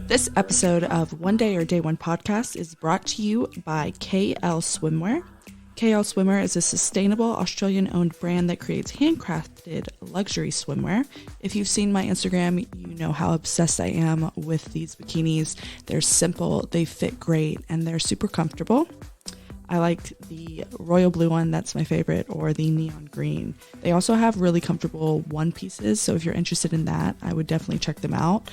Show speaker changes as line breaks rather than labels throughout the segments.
This episode of One Day or Day One podcast is brought to you by KL Swimwear. KL Swimwear is a sustainable Australian-owned brand that creates handcrafted luxury swimwear. If you've seen my Instagram, you know how obsessed I am with these bikinis. They're simple, they fit great, and they're super comfortable. I like the royal blue one, that's my favorite, or the neon green. They also have really comfortable one pieces, so if you're interested in that, I would definitely check them out.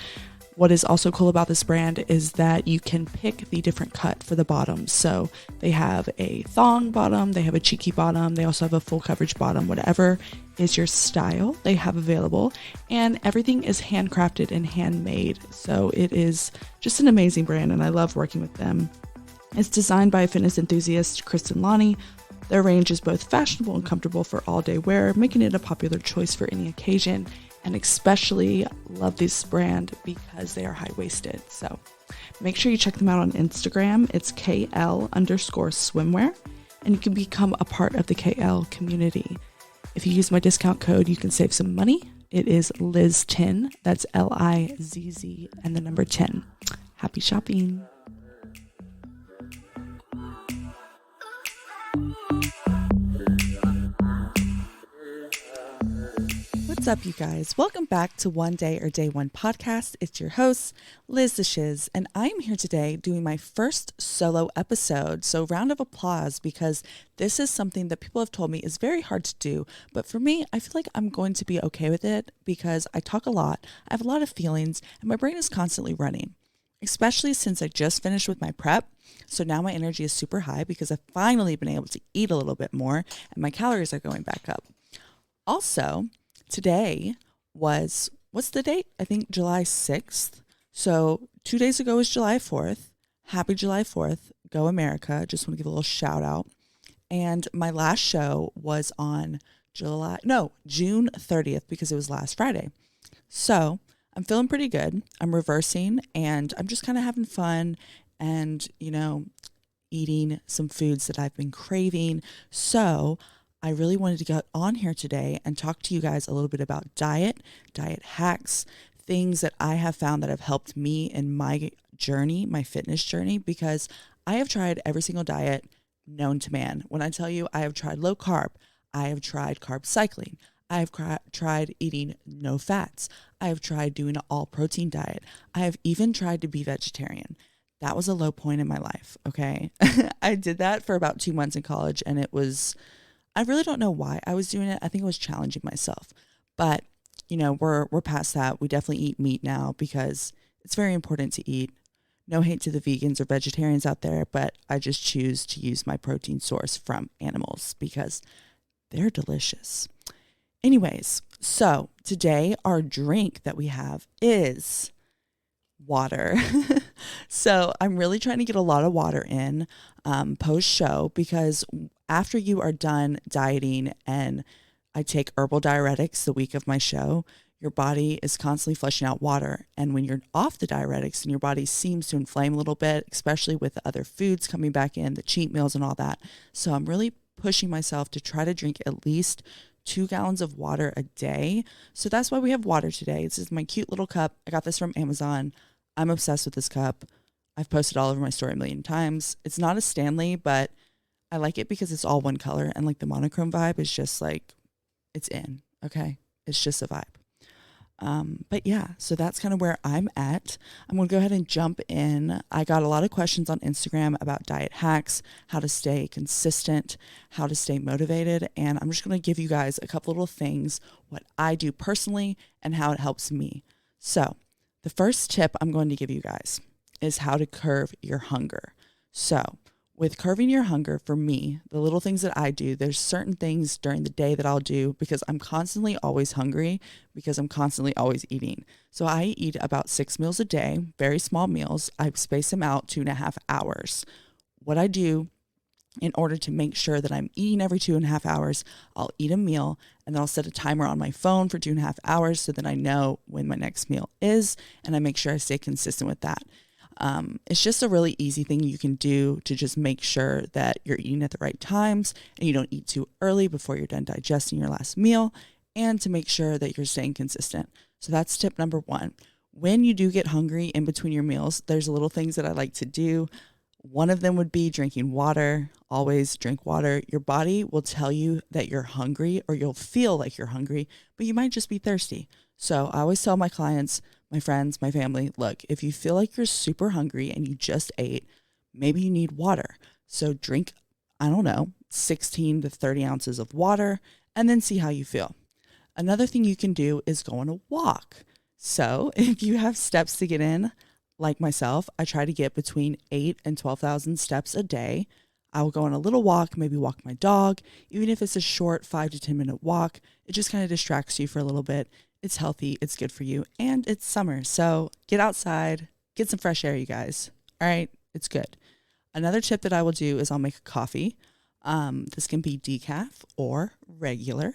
What is also cool about this brand is that you can pick the different cut for the bottoms. So they have a thong bottom, they have a cheeky bottom, they also have a full coverage bottom, whatever is your style, they have available. And everything is handcrafted and handmade. So it is just an amazing brand and I love working with them. It's designed by fitness enthusiast Kristen Lonie. Their range is both fashionable and comfortable for all-day wear, making it a popular choice for any occasion. And especially love this brand because they are high-waisted. So make sure you check them out on Instagram. It's KL_swimwear. And you can become a part of the KL community. If you use my discount code, you can save some money. It is Liz10. That's LIZZ and the number 10. Happy shopping. What's up, you guys? Welcome back to One Day or Day One podcast. It's your host, Liz the Shiz, and I'm here today doing my first solo episode. So round of applause because this is something that people have told me is very hard to do. But for me, I feel like I'm going to be okay with it because I talk a lot, I have a lot of feelings, and my brain is constantly running, especially since I just finished with my prep. So now my energy is super high because I've finally been able to eat a little bit more and my calories are going back up. Also, today was, what's the date? I think July 6th. So 2 days ago was July 4th. Happy July 4th. Go America. Just want to give a little shout out. And my last show was on June 30th because it was last Friday. So I'm feeling pretty good. I'm reversing and I'm just kind of having fun and, eating some foods that I've been craving. So I really wanted to get on here today and talk to you guys a little bit about diet hacks, things that I have found that have helped me in my journey, my fitness journey, because I have tried every single diet known to man. When I tell you I have tried low carb, I have tried carb cycling, I have tried eating no fats, I have tried doing an all protein diet, I have even tried to be vegetarian. That was a low point in my life, okay? I did that for about 2 months in college and I really don't know why I was doing it. I think I was challenging myself. But, we're past that. We definitely eat meat now because it's very important to eat. No hate to the vegans or vegetarians out there, but I just choose to use my protein source from animals because they're delicious. Anyways, so today our drink that we have is water. So I'm really trying to get a lot of water in post-show because after you are done dieting and I take herbal diuretics the week of my show, your body is constantly flushing out water. And when you're off the diuretics and your body seems to inflame a little bit, especially with the other foods coming back in, the cheat meals and all that. So I'm really pushing myself to try to drink at least 2 gallons of water a day. So that's why we have water today. This is my cute little cup. I got this from Amazon. I'm obsessed with this cup. I've posted all over my story a million times. It's not a Stanley, but I like it because it's all one color and like the monochrome vibe is just like, it's in, okay? It's just a vibe. But yeah, so that's kind of where I'm at. I'm going to go ahead and jump in. I got a lot of questions on Instagram about diet hacks, how to stay consistent, how to stay motivated. And I'm just going to give you guys a couple little things, what I do personally and how it helps me. So the first tip I'm going to give you guys is how to curb your hunger. So with curbing your hunger, for me, the little things that I do, there's certain things during the day that I'll do because I'm constantly always hungry because I'm constantly always eating. So I eat about 6 meals a day, very small meals. I space them out 2.5 hours. What I do in order to make sure that I'm eating every 2.5 hours, I'll eat a meal and then I'll set a timer on my phone for 2.5 hours so that I know when my next meal is and I make sure I stay consistent with that. It's just a really easy thing you can do to just make sure that you're eating at the right times and you don't eat too early before you're done digesting your last meal, and to make sure that you're staying consistent. So that's tip number one. When you do get hungry in between your meals, there's little things that I like to do. One of them would be drinking water. Always drink water. Your body will tell you that you're hungry, or you'll feel like you're hungry, but you might just be thirsty. So I always tell my clients, my friends, my family, look, if you feel like you're super hungry and you just ate, maybe you need water. So drink, I don't know, 16 to 30 ounces of water, and then see how you feel. Another thing you can do is go on a walk. So if you have steps to get in, like myself, I try to get between 8 and 12,000 steps a day. I will go on a little walk, maybe walk my dog. Even if it's a short 5 to 10 minute walk, it just kind of distracts you for a little bit. It's healthy, it's good for you, and it's summer. So get outside, get some fresh air, you guys. All right, it's good. Another tip that I will do is I'll make a coffee. This can be decaf or regular.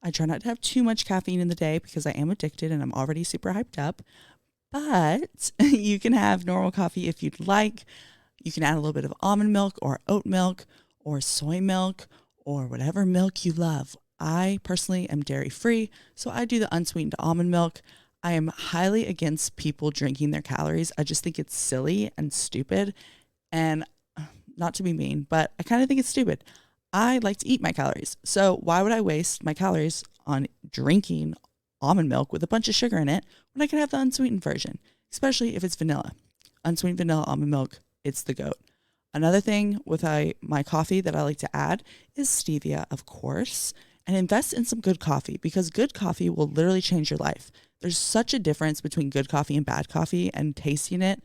I try not to have too much caffeine in the day because I am addicted and I'm already super hyped up. But you can have normal coffee if you'd like. You can add a little bit of almond milk or oat milk or soy milk or whatever milk you love. I personally am dairy free, so I do the unsweetened almond milk. I am highly against people drinking their calories. I just think it's silly and stupid, and not to be mean, but I kind of think it's stupid. I like to eat my calories. So why would I waste my calories on drinking almond milk with a bunch of sugar in it when I can have the unsweetened version, especially if it's vanilla? Unsweetened vanilla almond milk, it's the GOAT. Another thing with my coffee that I like to add is stevia, of course, and invest in some good coffee, because good coffee will literally change your life. There's such a difference between good coffee and bad coffee, and tasting it,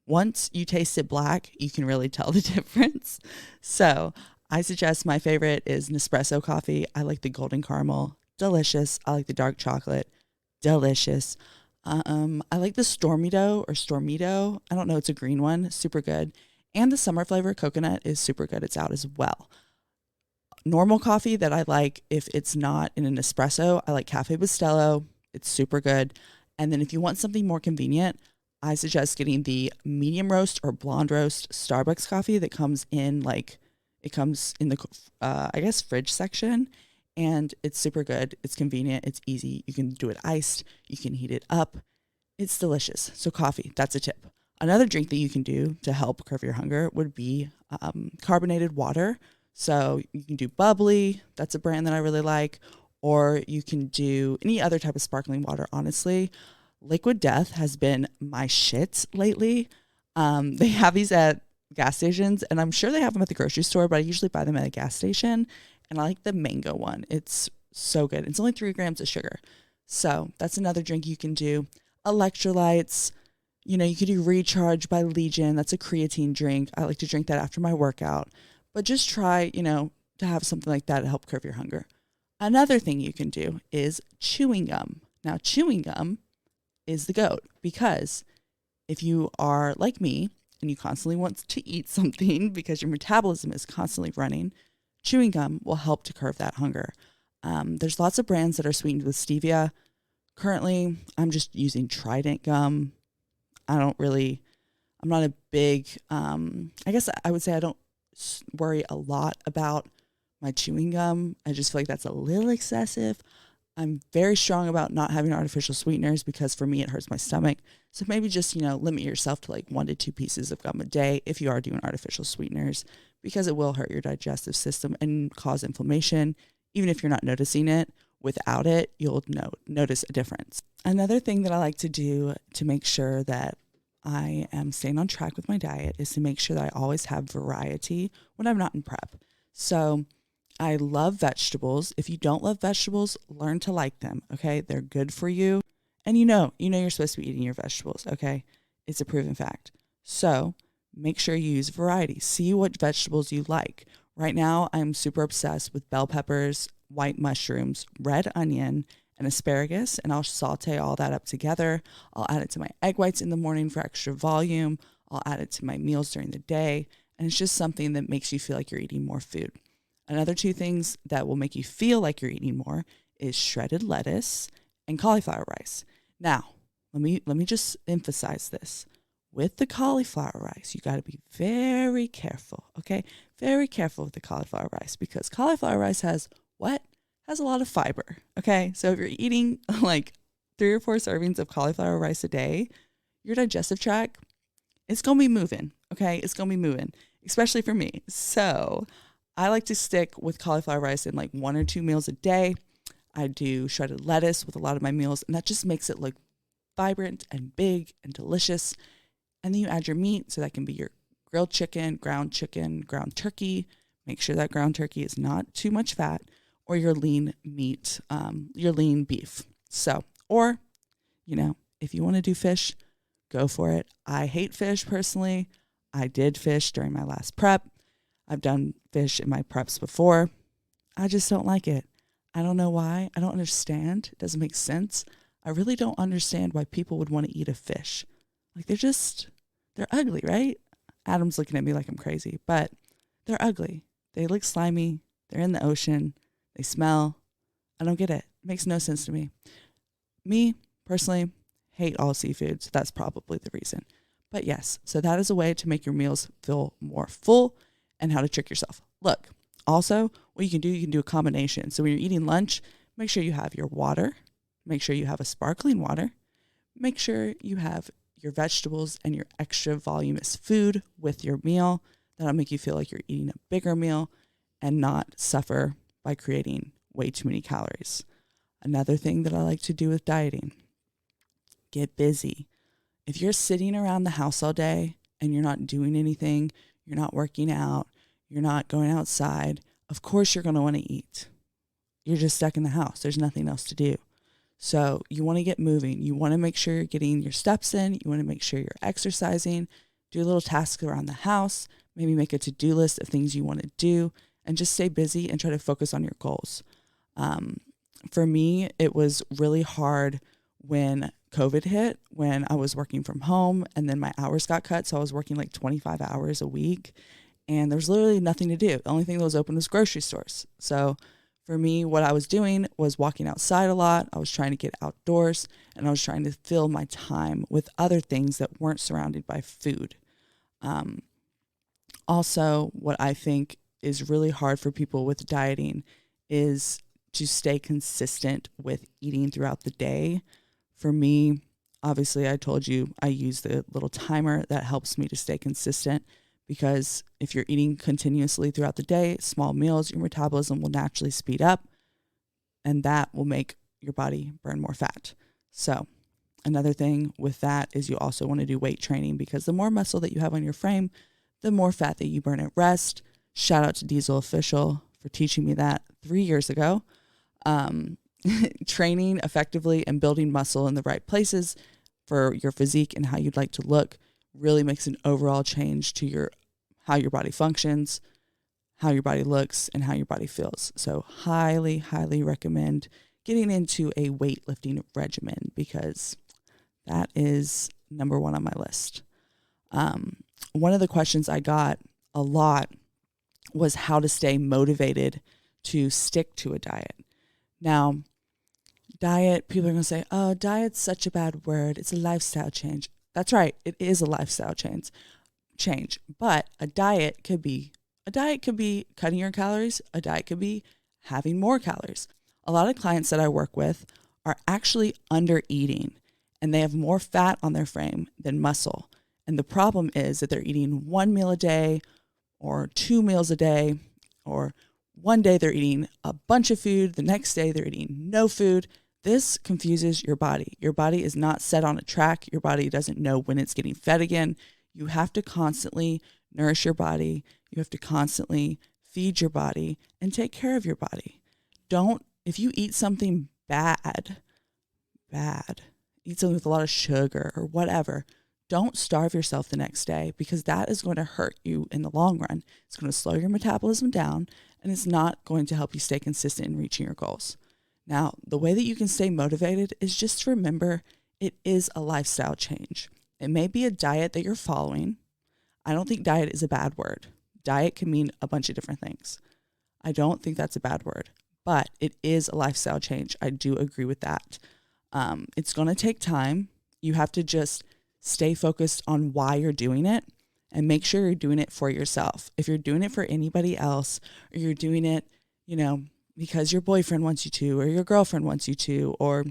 once you taste it black, you can really tell the difference. So I suggest my favorite is Nespresso coffee. I like the golden caramel, delicious. I like the dark chocolate, delicious. I like the Stormito. I don't know, it's a green one, super good. And the summer flavor coconut is super good. It's out as well. Normal coffee that I like, if it's not in an espresso, I like Cafe Bustelo. It's super good. And then if you want something more convenient, I suggest getting the medium roast or blonde roast Starbucks coffee that comes in it comes in the, I guess, fridge section. And it's super good. It's convenient. It's easy. You can do it iced. You can heat it up. It's delicious. So coffee, that's a tip. Another drink that you can do to help curb your hunger would be carbonated water. So you can do bubbly. That's a brand that I really like. Or you can do any other type of sparkling water, honestly. Liquid Death has been my shit lately. They have these at gas stations, and I'm sure they have them at the grocery store, but I usually buy them at a gas station. And I like the mango one. It's so good. It's only 3 grams of sugar. So that's another drink you can do. Electrolytes. You could do Recharge by Legion. That's a creatine drink. I like to drink that after my workout. But just try, to have something like that to help curb your hunger. Another thing you can do is chewing gum. Now, chewing gum is the GOAT, because if you are like me and you constantly want to eat something because your metabolism is constantly running, chewing gum will help to curb that hunger. There's lots of brands that are sweetened with stevia. Currently, I'm just using Trident gum. I'm not a big, I guess I would say I don't worry a lot about my chewing gum. I just feel like that's a little excessive. I'm very strong about not having artificial sweeteners because for me, it hurts my stomach. So maybe just, limit yourself to like 1 to 2 pieces of gum a day if you are doing artificial sweeteners, because it will hurt your digestive system and cause inflammation. Even if you're not noticing it, without it, you'll notice a difference. Another thing that I like to do to make sure that I am staying on track with my diet is to make sure that I always have variety when I'm not in prep. So I love vegetables. If you don't love vegetables, learn to like them, okay? They're good for you. And you're supposed to be eating your vegetables, okay? It's a proven fact. So make sure you use variety. See what vegetables you like. Right now, I'm super obsessed with bell peppers, white mushrooms, red onion, and asparagus, and I'll saute all that up together. I'll add it to my egg whites in the morning for extra volume. I'll add it to my meals during the day, and it's just something that makes you feel like you're eating more food. Another 2 things that will make you feel like you're eating more is shredded lettuce and cauliflower rice. Now, let me just emphasize this. with the cauliflower rice, you got to be very careful, okay? Very careful with the cauliflower rice because cauliflower rice has what? Has a lot of fiber, okay? So if you're eating like 3 or 4 servings of cauliflower rice a day, your digestive tract, it's going to be moving, okay? It's going to be moving, especially for me. So I like to stick with cauliflower rice in like 1 or 2 meals a day. I do shredded lettuce with a lot of my meals, and that just makes it look vibrant and big and delicious. And then you add your meat, so that can be your grilled chicken, ground turkey. Make sure that ground turkey is not too much fat, or your lean meat, your lean beef. So, or, if you want to do fish, go for it. I hate fish personally. I did fish during my last prep. I've done fish in my preps before. I just don't like it. I don't know why. I don't understand. It doesn't make sense. I really don't understand why people would want to eat a fish. Like they're ugly, right? Adam's looking at me like I'm crazy, but they're ugly. They look slimy. They're in the ocean. They smell. I don't get it. It makes no sense to me. Me, personally, hate all seafood, so that's probably the reason. But yes, so that is a way to make your meals feel more full and how to trick yourself. Look, also, what you can do a combination. So when you're eating lunch, make sure you have your water. Make sure you have a sparkling water. Make sure you have your vegetables and your extra voluminous food with your meal. That'll make you feel like you're eating a bigger meal and not suffer by creating way too many calories. Another thing that I like to do with dieting, get busy. If you're sitting around the house all day and you're not doing anything, you're not working out, you're not going outside, of course you're going to want to eat. You're just stuck in the house. There's nothing else to do. So you want to get moving. You want to make sure you're getting your steps in. You want to make sure you're exercising. Do a little task around the house. Maybe make a to-do list of things you want to do and just stay busy and try to focus on your goals. For me, it was really hard when COVID hit, when I was working from home and then my hours got cut. So I was working like 25 hours a week and there was literally nothing to do. The only thing that was open was grocery stores. So for me, what I was doing was walking outside a lot. I was trying to get outdoors and I was trying to fill my time with other things that weren't surrounded by food. Also, what I think is really hard for people with dieting is to stay consistent with eating throughout the day. For me, obviously, I told you I use the little timer that helps me to stay consistent because if you're eating continuously throughout the day, small meals, your metabolism will naturally speed up and that will make your body burn more fat. So another thing with that is you also want to do weight training because the more muscle that you have on your frame, the more fat that you burn at rest. Shout out to Diesel Official for teaching me that 3 years ago. Training effectively and building muscle in the right places for your physique and how you'd like to look really makes an overall change to how your body functions, how your body looks, and how your body feels. So highly, highly recommend getting into a weightlifting regimen because that is number 1 on my list. One of the questions I got a lot was how to stay motivated to stick to a diet. Now, diet, people are going to say, oh, diet's such a bad word. It's a lifestyle change. That's right. It is a lifestyle change. But a diet could be cutting your calories. A diet could be having more calories. A lot of clients that I work with are actually under eating and they have more fat on their frame than muscle. And the problem is that they're eating 1 meal a day or 2 meals a day, or one day they're eating a bunch of food. The next day they're eating no food. This confuses your body. Your body is not set on a track. Your body doesn't know when it's getting fed again. You have to constantly nourish your body. You have to constantly feed your body and take care of your body. If you eat something bad, eat something with a lot of sugar or whatever, don't starve yourself the next day because that is going to hurt you in the long run. It's going to slow your metabolism down and it's not going to help you stay consistent in reaching your goals. Now, the way that you can stay motivated is just to remember it is a lifestyle change. It may be a diet that you're following. I don't think diet is a bad word. Diet can mean a bunch of different things. I don't think that's a bad word, but it is a lifestyle change. I do agree with that. It's going to take time. You have to just stay focused on why you're doing it and make sure you're doing it for yourself. If you're doing it for anybody else, or you're doing it, because your boyfriend wants you to, or your girlfriend wants you to, or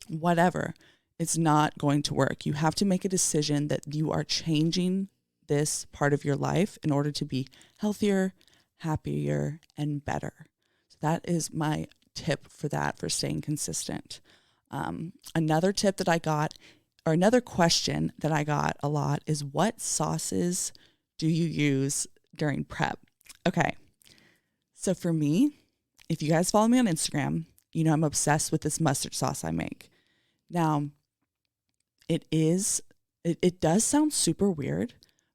whatever, it's not going to work. You have to make a decision that you are changing this part of your life in order to be healthier, happier, and better. So that is my tip for that, for staying consistent. Another tip that I got, or another question that I got a lot, is what sauces do you use during prep? Okay. So for me, if you guys follow me on Instagram, I'm obsessed with this mustard sauce I make. Now, it does sound super weird,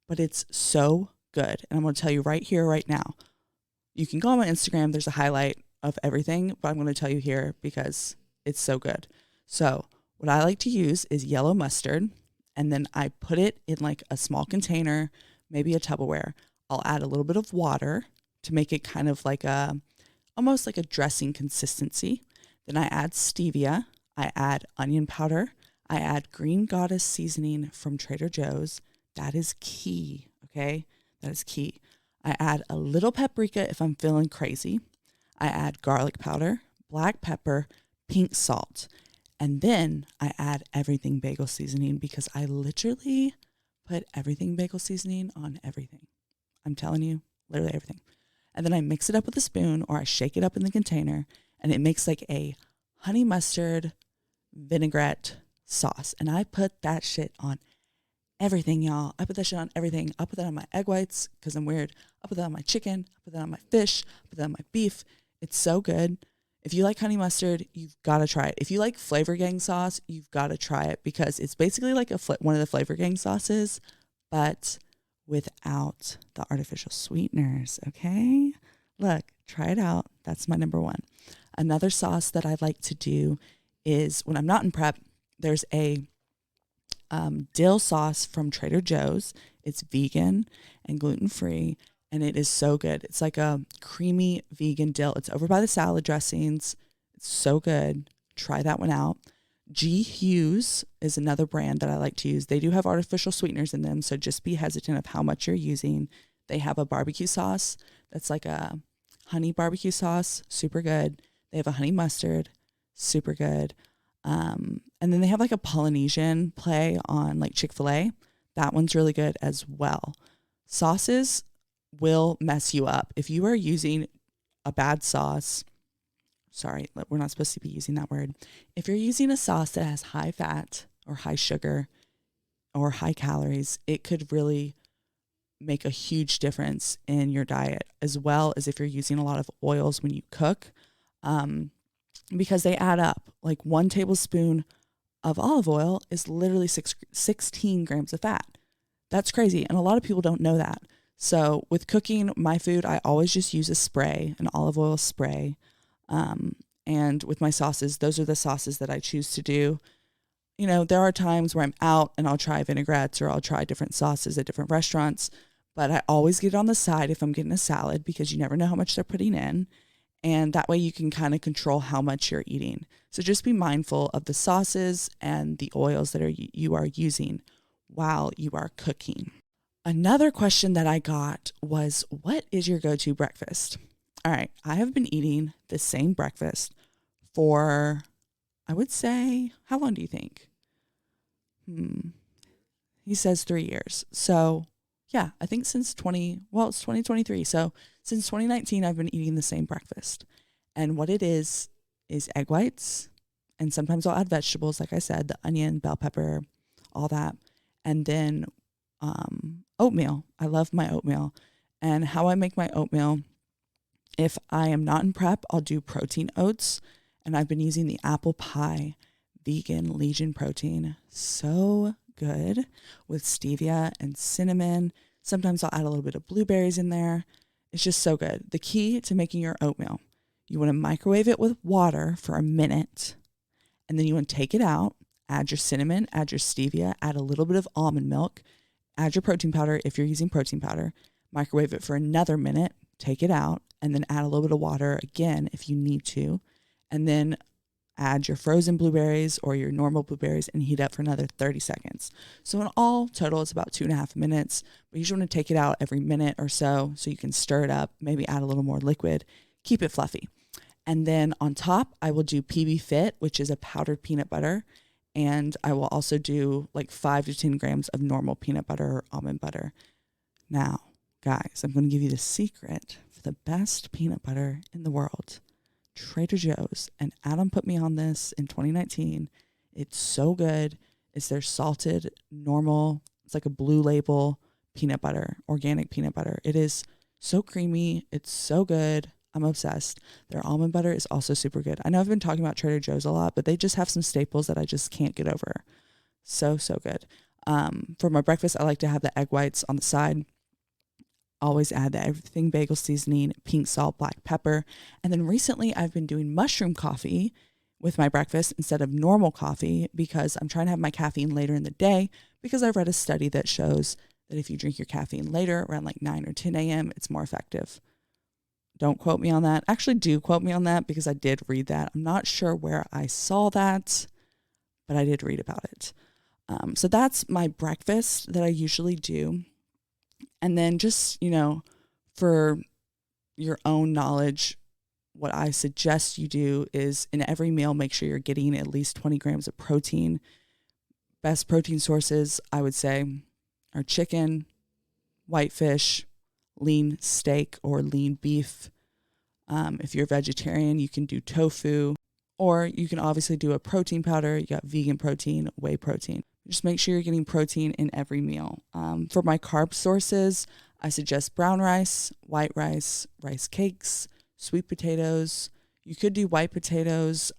but it's so good. And I'm going to tell you right here, right now. You can go on my Instagram. There's a highlight of everything, but I'm going to tell you here because it's so good. So what I like to use is yellow mustard, and then I put it in like a small container, maybe a Tupperware. I'll add a little bit of water to make it kind of like almost like a dressing consistency. Then I add stevia. I add onion powder. I add Green Goddess seasoning from Trader Joe's. That is key, okay? That is key. I add a little paprika if I'm feeling crazy. I add garlic powder, black pepper, pink salt. And then I add everything bagel seasoning, because I literally put everything bagel seasoning on everything. I'm telling you, literally everything. And then I mix it up with a spoon, or I shake it up in the container, and it makes like a honey mustard vinaigrette sauce. And I put that shit on everything, y'all. I put that shit on everything. I put that on my egg whites because I'm weird. I put that on my chicken. I put that on my fish. I put that on my beef. It's so good. If you like honey mustard, you've got to try it. If you like Flavor Gang sauce, you've got to try it, because it's basically like one of the Flavor Gang sauces, but without the artificial sweeteners, okay? Look, try it out. That's my number one. Another sauce that I like to do is, when I'm not in prep, there's a dill sauce from Trader Joe's. It's vegan and gluten-free, and it is so good. It's like a creamy vegan dill. It's over by the salad dressings. It's so good. Try that one out. G. Hughes is another brand that I like to use. They do have artificial sweeteners in them, so just be hesitant of how much you're using. They have a barbecue sauce that's like a honey barbecue sauce, super good. They have a honey mustard, super good. And then they have like a Polynesian play on like Chick-fil-A. That one's really good as well. Sauces will mess you up. If you are using a bad sauce, sorry, we're not supposed to be using that word. If you're using a sauce that has high fat or high sugar or high calories, it could really make a huge difference in your diet, as well as if you're using a lot of oils when you cook, because they add up. Like 1 tablespoon of olive oil is literally 16 grams of fat. That's crazy. And a lot of people don't know that. So with cooking my food, I always just use a spray, an olive oil spray. And with my sauces, those are the sauces that I choose to do. There are times where I'm out and I'll try vinaigrettes, or I'll try different sauces at different restaurants, but I always get it on the side if I'm getting a salad, because you never know how much they're putting in. And that way you can kind of control how much you're eating. So just be mindful of the sauces and the oils that you are using while you are cooking. Another question that I got was, what is your go-to breakfast? All right, I have been eating the same breakfast for, I would say, how long do you think? He says 3 years. So yeah, I think it's 2023. So since 2019, I've been eating the same breakfast. And what it is egg whites. And sometimes I'll add vegetables, like I said, the onion, bell pepper, all that. And then oatmeal. I love my oatmeal. And how I make my oatmeal, if I am not in prep, I'll do protein oats. And I've been using the apple pie vegan Legion protein. So good, with stevia and cinnamon. Sometimes I'll add a little bit of blueberries in there. It's just so good. The key to making your oatmeal, you want to microwave it with water for a minute, and then you want to take it out, add your cinnamon, add your stevia, add a little bit of almond milk, add your protein powder if you're using protein powder, microwave it for another minute, take it out, and then add a little bit of water again if you need to, and then add your frozen blueberries or your normal blueberries and heat up for another 30 seconds. So in all total, it's about 2.5 minutes, but you just want to take it out every minute or so you can stir it up, maybe add a little more liquid, keep it fluffy. And then on top, I will do PB Fit, which is a powdered peanut butter. And I will also do like 5 to 10 grams of normal peanut butter or almond butter. Now, guys, I'm going to give you the secret for the best peanut butter in the world. Trader Joe's, and Adam put me on this in 2019. It's so good. It's their salted, normal, it's like a blue label peanut butter, organic peanut butter. It is so creamy. It's so good. I'm obsessed. Their almond butter is also super good. I know I've been talking about Trader Joe's a lot, but they just have some staples that I just can't get over. So good. For my breakfast, I like to have the egg whites on the side. Always add the everything bagel seasoning, pink salt, black pepper. And then recently I've been doing mushroom coffee with my breakfast instead of normal coffee because I'm trying to have my caffeine later in the day because I read a study that shows that if you drink your caffeine later around like 9 or 10 a.m., it's more effective. Don't quote me on that. Actually, do quote me on that because I did read that. I'm not sure where I saw that, but I did read about it. So that's my breakfast that I usually do. And then just, for your own knowledge, what I suggest you do is in every meal, make sure you're getting at least 20 grams of protein. Best protein sources, I would say, are chicken, white fish, lean steak or lean beef. If you're a vegetarian, you can do tofu, or you can obviously do a protein powder. You got vegan protein, whey protein. Just make sure you're getting protein in every meal. For my carb sources, I suggest brown rice, white rice, rice cakes, sweet potatoes. You could do white potatoes,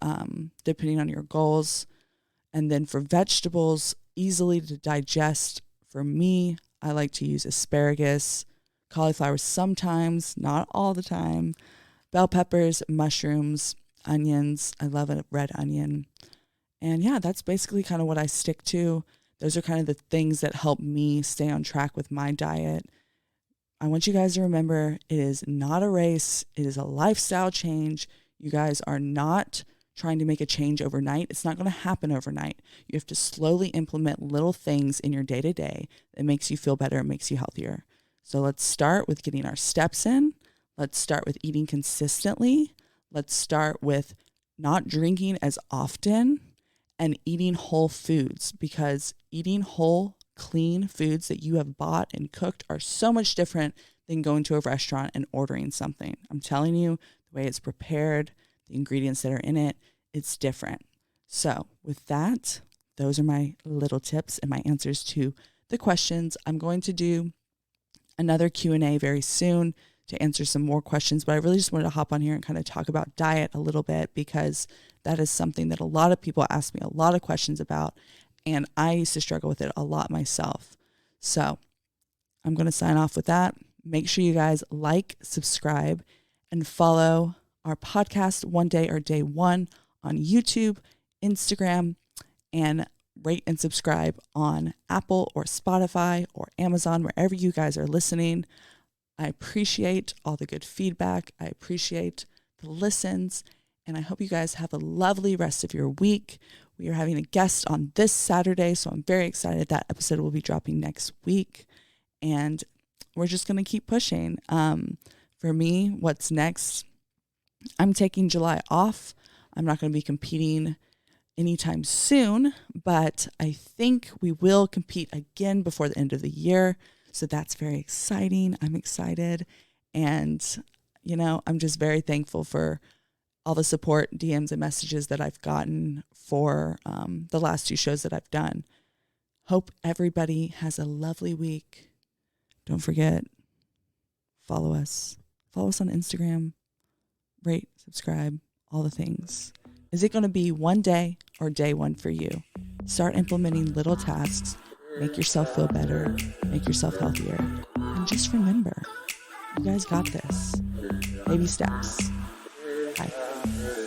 depending on your goals. And then for vegetables, easily to digest, for me, I like to use asparagus, cauliflower sometimes, not all the time, bell peppers, mushrooms, onions. I love a red onion. And yeah, that's basically kind of what I stick to. Those are kind of the things that help me stay on track with my diet. I want you guys to remember it is not a race. It is a lifestyle change. You guys are not trying to make a change overnight. It's not going to happen overnight. You have to slowly implement little things in your day-to-day that makes you feel better and makes you healthier. So let's start with getting our steps in. Let's start with eating consistently. Let's start with not drinking as often and eating whole foods, because eating whole, clean foods that you have bought and cooked are so much different than going to a restaurant and ordering something. I'm telling you, the way it's prepared, the ingredients that are in it, it's different. So with that, those are my little tips and my answers to the questions. I'm going to do another Q&A very soon to answer some more questions, but I really just wanted to hop on here and kind of talk about diet a little bit because that is something that a lot of people ask me a lot of questions about, and I used to struggle with it a lot myself. So I'm going to sign off with that. Make sure you guys like, subscribe, and follow our podcast One Day or Day One on YouTube, Instagram, and rate and subscribe on Apple or Spotify or Amazon, wherever you guys are listening. I appreciate all the good feedback. I appreciate the listens, and I hope you guys have a lovely rest of your week. We are having a guest on this Saturday, so I'm very excited. That episode will be dropping next week, and we're just going to keep pushing. For me, what's next? I'm taking July off. I'm not going to be competing anytime soon, but I think we will compete again before the end of the year. So that's very exciting. I'm excited. And, I'm just very thankful for all the support, DMs, and messages that I've gotten for the last 2 shows that I've done. Hope everybody has a lovely week. Don't forget, follow us. Follow us on Instagram. Rate, subscribe, all the things. Is it going to be one day or day one for you? Start implementing little tasks. Make yourself feel better. Make yourself healthier. And just remember, you guys got this. Baby steps. Bye.